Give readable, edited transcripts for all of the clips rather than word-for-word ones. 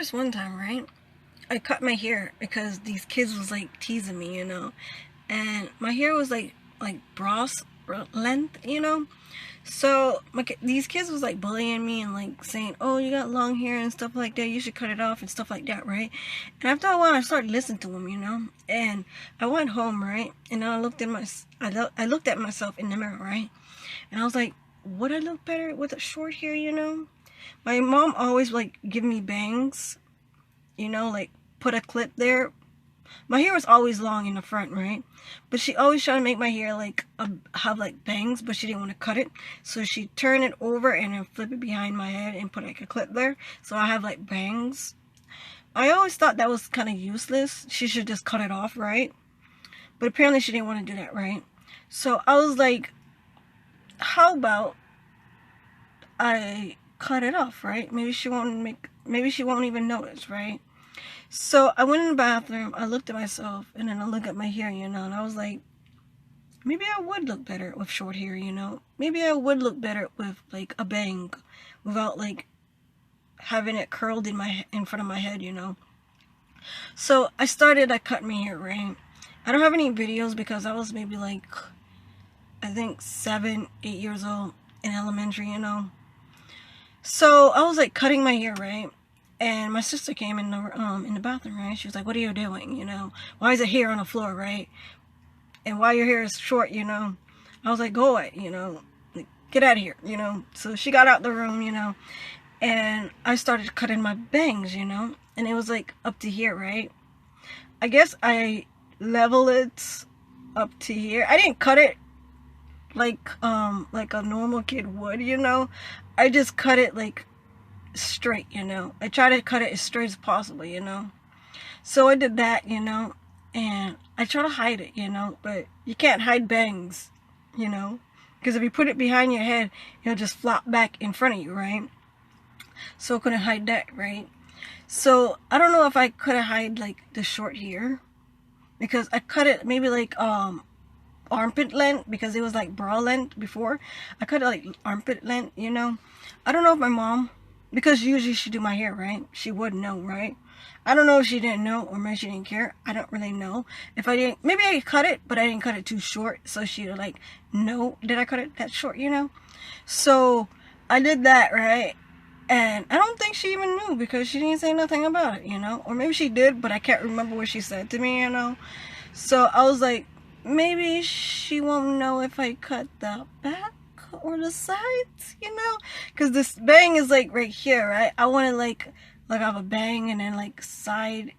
this one time, right? I cut my hair because these kids was like teasing me, and my hair was like bras length, So these kids was like bullying me and like saying, "Oh, you got long hair and stuff like that. You should cut it off and stuff like that, right?" And after a while, I started listening to them, And I went home, right? And then I looked at myself in the mirror, right? And I was like, "Would I look better with a short hair?" My mom always like give me bangs, like put a clip there. My hair was always long in the front, right? But she always tried to make my hair like have like bangs, but she didn't want to cut it. So she turned it over and then flip it behind my head and put like a clip there. So I have like bangs. I always thought that was kind of useless. She should just cut it off, right? But apparently she didn't want to do that, right? So I was like, how about I cut it off, right? Maybe she won't even notice, right? So I went in the bathroom, I looked at myself, and then I looked at my hair, and I was like, maybe I would look better with short hair. Maybe I would look better with like a bang without like having it curled in front of my head. So I started cutting my hair, right? I don't have any videos because I was maybe like, I think 7, 8 years old in elementary. So I was like cutting my hair, right? And my sister came in the bathroom, right? She was like, "What are you doing? Why is it hair on the floor, right? And why your hair is short, I was like, "Go away, like, get out of here." So she got out the room, and I started cutting my bangs, and it was like up to here, right? I guess I level it up to here. I didn't cut it like a normal kid would. I just cut it like straight. I try to cut it as straight as possible. So I did that, and I try to hide it, but you can't hide bangs, because if you put it behind your head, it'll just flop back in front of you, right? So I couldn't hide that, right? So I don't know if I could have hide like the short hair, because I cut it maybe like armpit length, because it was like bra length before. I cut it like armpit length. I don't know if my mom, because usually she do my hair, right? She would know, right? I don't know if she didn't know or maybe she didn't care. I don't really know. If I didn't, maybe I cut it, but I didn't cut it too short, so she would like know, did I cut it that short? So I did that, right? And I don't think she even knew, because she didn't say nothing about it. Or maybe she did, but I can't remember what she said to me. So I was like, maybe she won't know if I cut the back or the sides. Because this bang is like right here, right? I want to like have a bang and then like side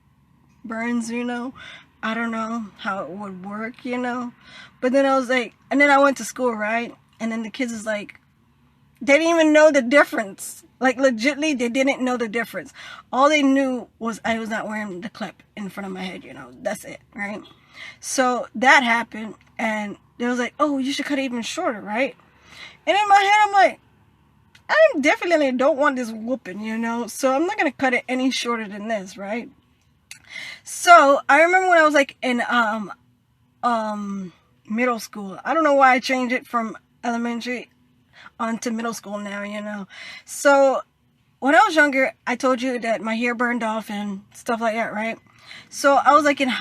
burns. I don't know how it would work. But then I was like, and then I went to school, right? And then the kids is like, they didn't even know the difference. Like, legitly, they didn't know the difference. All they knew was I was not wearing the clip in front of my head, That's it, right? So that happened, and they was like, "Oh, you should cut it even shorter, right?" And in my head, I'm like, I definitely don't want this whooping, So I'm not going to cut it any shorter than this, right? So I remember when I was like in middle school. I don't know why I changed it from elementary onto middle school now. So when I was younger, I told you that my hair burned off and stuff like that, right? So I was like in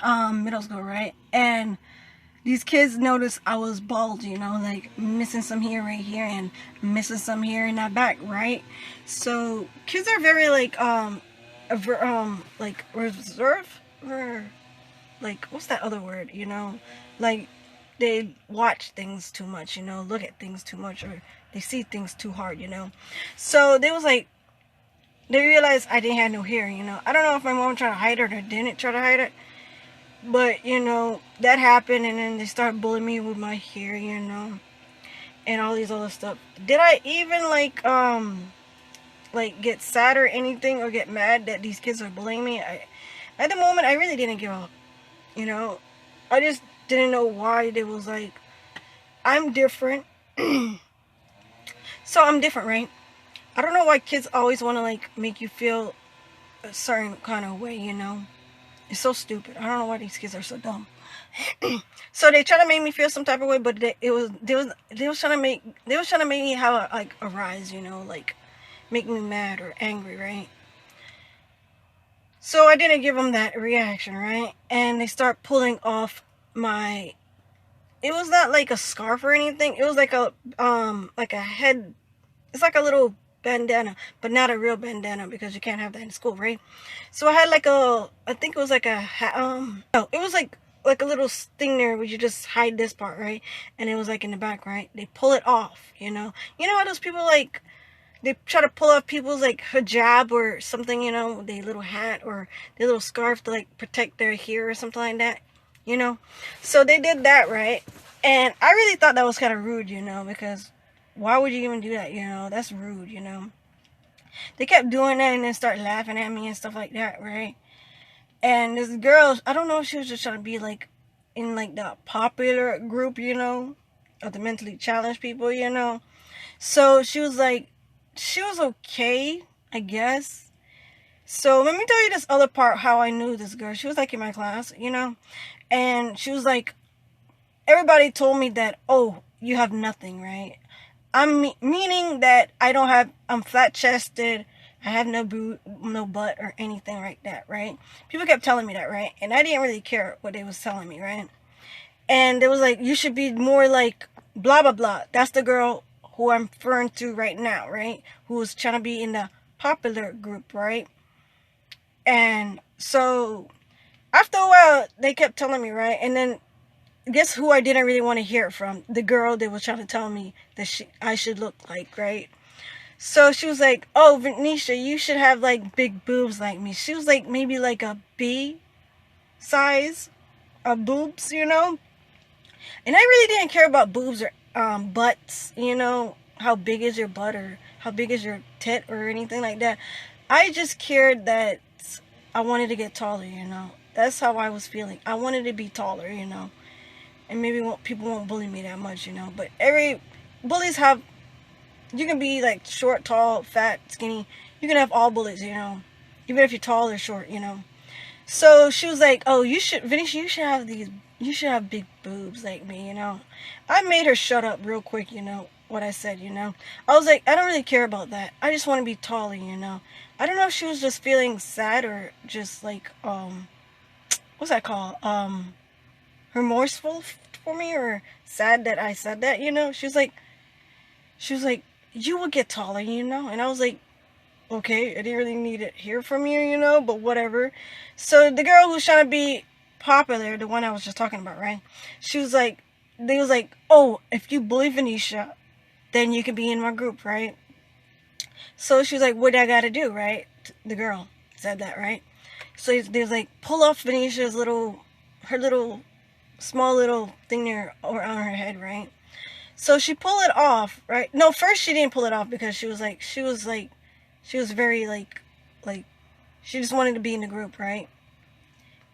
middle school, right? And these kids noticed I was bald, like missing some hair right here and missing some hair in that back, right? So kids are very like reserved, or like, what's that other word? Like they watch things too much, look at things too much, or they see things too hard. So they was like, they realized I didn't have no hair. I don't know if my mom tried to hide it or didn't try to hide it. But, that happened, and then they started bullying me with my hair, and all these other stuff. Did I even, like get sad or anything, or get mad that these kids are bullying me? At the moment, I really didn't give up, I just didn't know why they was like, I'm different. So I'm different, right? I don't know why kids always want to, like, make you feel a certain kind of way, It's so stupid. I don't know why these kids are so dumb. So they try to make me feel some type of way, but they was trying to make me have a rise, like make me mad or angry, right? So I didn't give them that reaction, right? And they start pulling off my, it was not like a scarf or anything. It was like a head, it's like a little bandana, but not a real bandana because you can't have that in school, right? So I had like I think it was like no, it was like a little thing there where you just hide this part, right? And it was like in the back, right? They pull it off, you know how those people, like, they try to pull off people's like hijab or something, their little hat or their little scarf to like protect their hair or something like that. So they did that, right? And I really thought that was kind of rude, because why would you even do that? That's rude. They kept doing that and then start laughing at me and stuff like that, right? And this girl, I don't know if she was just trying to be like in like the popular group, of the mentally challenged people. So she was like, she was okay, I guess. So let me tell you this other part, how I knew this girl. She was like in my class, and she was like, everybody told me that, oh, you have nothing, right? Meaning that I'm flat chested, I have no butt or anything like that, right? People kept telling me that, right? And I didn't really care what they was telling me, right? And it was like, you should be more like blah, blah, blah. That's the girl who I'm referring to right now, right? Who was trying to be in the popular group, right? And so after a while, they kept telling me, right? And then guess who I didn't really want to hear it from? The girl that was trying to tell me that I should look like, right? So she was like, oh, Venetia, you should have like big boobs like me. She was like maybe like a B size of boobs, And I really didn't care about boobs or butts, how big is your butt or how big is your tit or anything like that. I just cared that I wanted to get taller, That's how I was feeling. I wanted to be taller, And maybe people won't bully me that much, But bullies have, you can be like short, tall, fat, skinny. You can have all bullies, Even if you're tall or short, So she was like, oh, Venetia, you should have big boobs like me, I made her shut up real quick, what I said, I was like, I don't really care about that. I just want to be taller, I don't know if she was just feeling sad or just like, what's that called? Remorseful for me or sad that I said that, She was like, you will get taller, And I was like, okay, I didn't really need to hear from you, but whatever. So the girl who's trying to be popular, the one I was just talking about, right? They was like, oh, if you bully Venetia, then you can be in my group, right? So she was like, what do I gotta do, right? The girl said that, right? So they was like, pull off Venetia's her little, small little thing there on her head, right? So she pulled it off, right? No, first she didn't pull it off because she was very like, she just wanted to be in the group, right?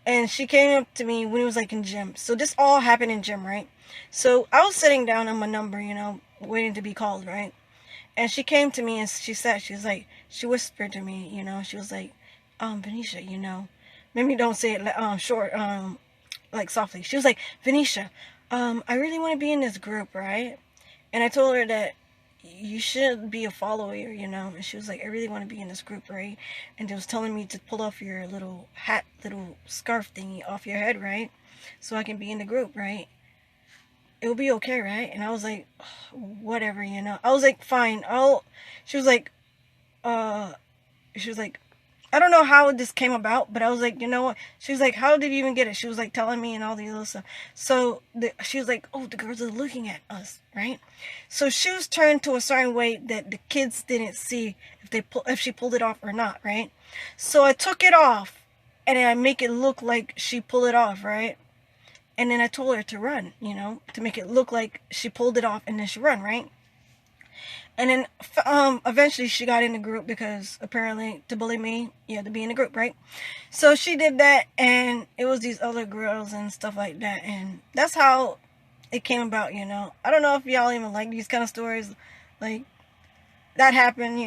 And she came up to me when it was like in gym. So this all happened in gym, right? So I was sitting down on my number, waiting to be called, right? And she came to me and she whispered to me, she was like, Venetia, maybe don't say it short, like softly. She was like, Venetia, I really want to be in this group, right? And I told her that you should be a follower, And she was like, I really want to be in this group, right? And they was telling me to pull off your little hat, little scarf thingy off your head, right? So I can be in the group, right? It'll be okay, right? And I was like, whatever, I was like, fine. She was like, I don't know how this came about, but I was like, you know what? She was like, how did you even get it? She was like telling me and all the other stuff. So she was like, oh, the girls are looking at us, right? So she was turned to a certain way that the kids didn't see if she pulled it off or not, right? So I took it off and then I make it look like she pulled it off, right? And then I told her to run, to make it look like she pulled it off and then she run, right? And then eventually she got in the group because apparently to bully me, you had to be in the group, right? So she did that and it was these other girls and stuff like that. And that's how it came about, I don't know if y'all even like these kind of stories. Like, that happened,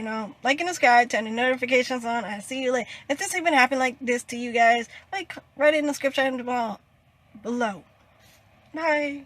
like in the sky, turn the notifications on. I see you later. If this even happened like this to you guys, like, write it in the description below. Bye.